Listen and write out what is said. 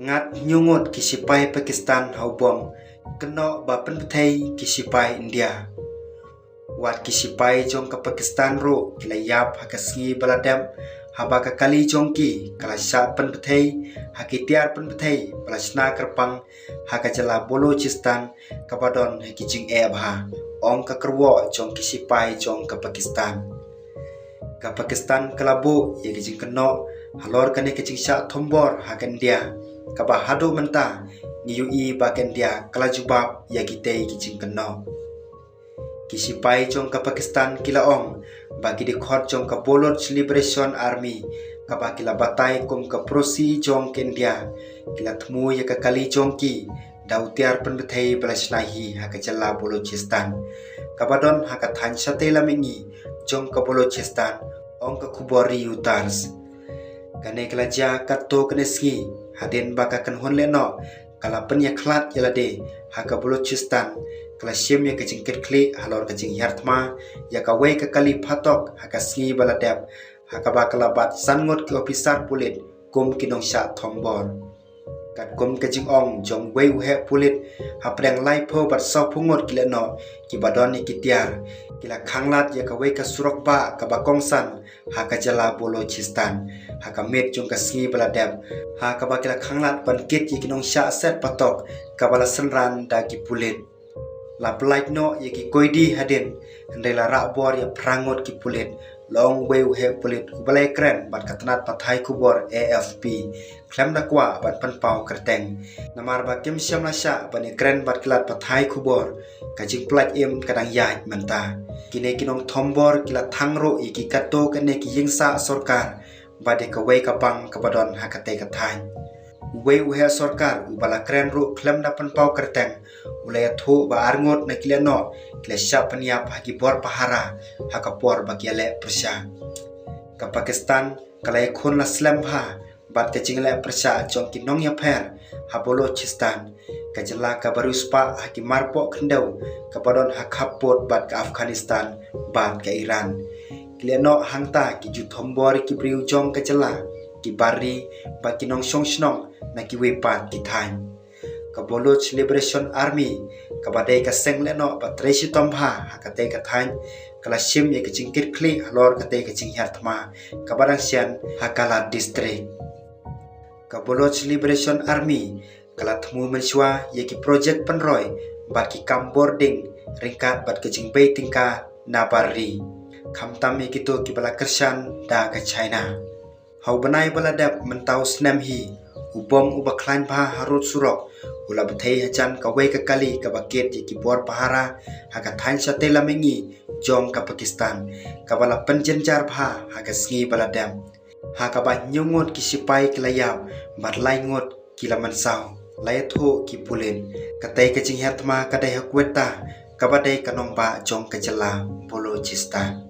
ngat nyungut ki sipai Pakistan hau bom kena ba penthei ki sipai India wat ki sipai jong ka Pakistan ro kila yap hakasngi baladam haba ka kali jongki kala sya penthei hakitiar penthei palasna kerpang hakajala Balochistan kabadon hakijing abha ong ka kerwo jong ki sipai jong ka Pakistan kelabo ye kijing keno halor kane kijing sya thombor hakan dia kaba hado menta ngiyui baken dia kala jubab ya kitei kijing keno kisipai jong ka Pakistan kila ong bagi di khot jong ka Baloch Liberation Army kaba kila batai kum ka prosi jong ke India kila thmu ya ka kali jong ki dautiar penbethei balasnahi hakajala Balochistan kabadon hakathan sate lamingi jong ka Balochistan ong ka kubori utars kane kelaja kato kneski hadin baka kan hon leno kala pen ya khlat yalade haka Balochistan kala sim ya kacing kli halor kacing yartma ya ka wei ka kali phatok haka sngi baladap haka bakala bat sangot ki officer pulit kum kinong sya thombor kat kum kacing ong jong wei uhe pulit hapreng lai pho bat so phungot kileno ki badon ni kitiar kila khanglat ya ka wei ka surok ba ka bakongsan haka jala Balochistan haka met jong ka sngi baladap haka bakila khanglat ban kit ki kinong sya set patok ka bala senran da ki pulit la plaik no ye ki koidi hadin hendela rakbor ya prangot ki pulit long weu he pulit balai kren bat katnat pathai kubor AFP klem da kwa bat panpau kerteng namar ba kim syam la sya bani kren bat kilat pathai kubor kajing plak im kadang yaj menta kine kinong thombor kila thangro iki kato kene ki yingsa sarkar bade ka wei kapang kabadon hakate kathai weu he sarkar ubala kren ro klem da panpau kerteng ulaya thu ba arngot na kileno kila sya paniap haki bor pahara hakapor bagiale persya ka Pakistan kala khon la slam bha bat ka jingle persya jong kinong ya pher ha Balochistan ka jala ka baruspa haki marpo khendau ka badon hakapot bat ka Afghanistan bat ka Iran kileno hangta ki ju thombor ki briu jong ka jala ki bari ba kinong song na ki wepat ki thain ka Baloch Liberation Army ka badai ka seng leno patresi tombha hakate ka thain kala sim ye ka jingkit kli halor kate ka jing yartma ka badang sian hakala district ka Baloch Liberation Army kala thmu menswa ye ki project penroy bat ki kam boarding ringkat bat ka jing bei tingka nabari khamtam ye kito ki bala kersan da ka China hau banai baladap mentau snam hi ubom uba klain bha harut surok ula bethei hajan ka wei ka kali ka baket ki bor pahara haka thain sate lamengi jong ka Pakistan ka bala penjenjar bha haka sngi baladam haka ba nyungut ki sipai kilayap bat laingot kila mansau layatho ki pulen katai ka jing hatma kadai hakweta ka badai kanong ba jong ka jala Balochistan